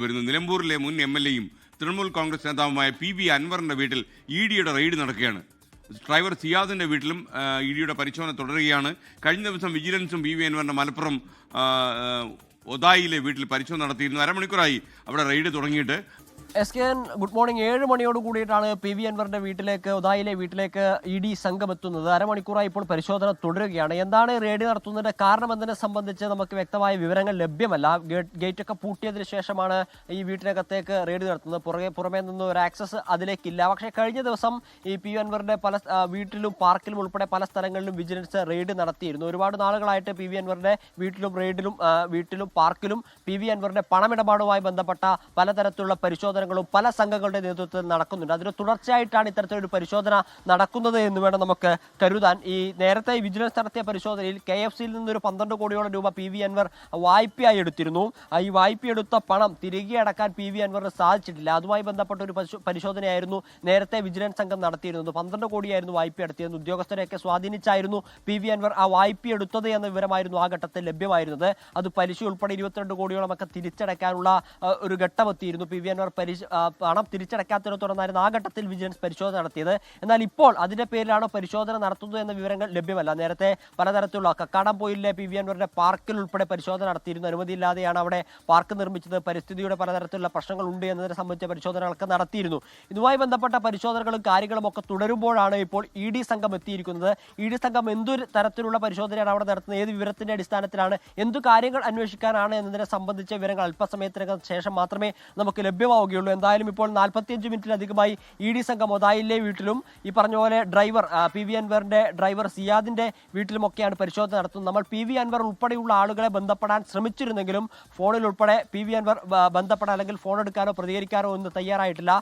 വരുന്നു. നിലമ്പൂരിലെ മുൻ എം.എൽ.എയും തൃണമൂൽ കോൺഗ്രസ് നേതാവുമായ പി വി അൻവറിന്റെ വീട്ടിൽ ഇഡിയുടെ റെയ്ഡ് നടക്കുകയാണ്. ഡ്രൈവർ സിയാദിന്റെ വീട്ടിലും ഇഡിയുടെ പരിശോധന തുടരുകയാണ്. കഴിഞ്ഞ ദിവസം വിജിലൻസും പി വി അൻവറിന്റെ മലപ്പുറം ഒതായിലെ വീട്ടിൽ പരിശോധന നടത്തിയിരുന്നു. അരമണിക്കൂറായി അവിടെ റെയ്ഡ് തുടങ്ങിയിട്ട്. SKN good morning. 7 മണിയോട് കൂടിയിട്ടാണ് പി വി അൻവറിന്റെ വീട്ടിലേക്ക്, ഉദായിലെ വീട്ടിലേക്ക് ഇ സംഘം എത്തുന്നത്. അരമണിക്കൂറായി ഇപ്പോൾ പരിശോധന തുടരുകയാണ്. എന്താണ് റെയ്ഡ് നടത്തുന്നതിന്റെ കാരണം എന്നതിനെ സംബന്ധിച്ച് നമുക്ക് വ്യക്തമായ വിവരങ്ങൾ ലഭ്യമല്ല. ഗേറ്റൊക്കെ പൂട്ടിയതിനു ശേഷമാണ് ഈ വീട്ടിനകത്തേക്ക് റെയ്ഡ് നടത്തുന്നത്. പുറമേ നിന്ന് ഒരു ആക്സസ് അതിലേക്കില്ല. പക്ഷേ കഴിഞ്ഞ ദിവസം ഈ പി വി അൻവറിന്റെ പല വീട്ടിലും പാർക്കിലും ഉൾപ്പെടെ പല സ്ഥലങ്ങളിലും വിജിലൻസ് റെയ്ഡ് നടത്തിയിരുന്നു. ഒരുപാട് നാളുകളായിട്ട് പി വി അൻവറിന്റെ വീട്ടിലും പാർക്കിലും പി വി അൻവറിന്റെ പണമിടപാടുമായി ബന്ധപ്പെട്ട പലതരത്തിലുള്ള പരിശോധന പല സംഘങ്ങളുടെ നേതൃത്വത്തിൽ നടക്കുന്നുണ്ട്. അതിന് തുടർച്ചയായിട്ടാണ് ഇത്തരത്തിലൊരു പരിശോധന നടക്കുന്നത് എന്ന് വേണം നമുക്ക് കരുതാൻ. ഈ നേരത്തെ വിജിലൻസ് നടത്തിയ പരിശോധനയിൽ KFCയിൽ നിന്നൊരു 12 കോടിയോളം രൂപ പി വി അൻവർ വായ്പയായി എടുത്തിരുന്നു. ഈ വായ്പയെടുത്ത പണം തിരികെ അടക്കാൻ പി വി അൻവറിന് സാധിച്ചിട്ടില്ല. അതുമായി ബന്ധപ്പെട്ട ഒരു പരിശോധനയായിരുന്നു നേരത്തെ വിജിലൻസ് സംഘം നടത്തിയിരുന്നത്. 12 കോടിയായിരുന്നു വായ്പ എടുത്തിരുന്നത്. ഉദ്യോഗസ്ഥരെയൊക്കെ സ്വാധീനിച്ചായിരുന്നു പി വി അൻവർ ആ വായ്പ എടുത്തത് എന്ന വിവരമായിരുന്നു ആ ഘട്ടത്തിൽ ലഭ്യമായിരുന്നത്. അത് പലിശ ഉൾപ്പെടെ 22 കോടിയോളം ഒക്കെ തിരിച്ചടയ്ക്കാനുള്ള ഒരു ഘട്ടമെത്തിയിരുന്നു. പി വി അൻവർ പണം തിരിച്ചടയ്ക്കാത്തതിനെ തുടർന്നായിരുന്നു ആ ഘട്ടത്തിൽ വിജിലൻസ് പരിശോധന നടത്തിയത്. എന്നാൽ ഇപ്പോൾ അതിന്റെ പേരിലാണ് പരിശോധന നടത്തുന്നത് എന്ന വിവരങ്ങൾ ലഭ്യമല്ല. നേരത്തെ പലതരത്തിലുള്ള കക്കാടംപൊയിലിലെ പി വി അൻവറിന്റെ പാർക്കിൽ ഉൾപ്പെടെ പരിശോധന നടത്തിയിരുന്നു. അനുമതിയില്ലാതെയാണ് അവിടെ പാർക്ക് നിർമ്മിച്ചത്. പരിസ്ഥിതിയുടെ പലതരത്തിലുള്ള പ്രശ്നങ്ങൾ ഉണ്ട് എന്നതിനെ സംബന്ധിച്ച പരിശോധനകളൊക്കെ നടത്തിയിരുന്നു. ഇതുമായി ബന്ധപ്പെട്ട പരിശോധനകളും കാര്യങ്ങളും ഒക്കെ തുടരുമ്പോഴാണ് ഇപ്പോൾ ഇ സംഘം എത്തിയിരിക്കുന്നത്. ഇ സംഘം എന്തൊരു തരത്തിലുള്ള പരിശോധനയാണ് അവിടെ നടത്തുന്നത്, ഏത് വിവരത്തിന്റെ അടിസ്ഥാനത്തിലാണ്, എന്തു കാര്യങ്ങൾ അന്വേഷിക്കാനാണ് എന്നതിനെ സംബന്ധിച്ച വിവരങ്ങൾ അല്പസമയത്തിനകം ശേഷം മാത്രമേ നമുക്ക് ലഭ്യമാവുകയുള്ളൂ. എന്തായാലും ഇപ്പോൾ 45 മിനിറ്റിലധികമായി ഇ സംഘം ഒതായിലെ വീട്ടിലും ഈ പറഞ്ഞ പോലെ ഡ്രൈവർ പി വി അൻവറിന്റെ ഡ്രൈവർ സിയാദിന്റെ വീട്ടിലുമൊക്കെയാണ് പരിശോധന നടത്തുന്നത്. നമ്മൾ പി വി അൻവർ ഉൾപ്പെടെയുള്ള ആളുകളെ ബന്ധപ്പെടാൻ ശ്രമിച്ചിരുന്നെങ്കിലും ഫോണിൽ ഉൾപ്പെടെ പി വി അൻവർ ബന്ധപ്പെടാൻ അല്ലെങ്കിൽ ഫോൺ എടുക്കാനോ പ്രതികരിക്കാനോ ഒന്നും തയ്യാറായിട്ടില്ല.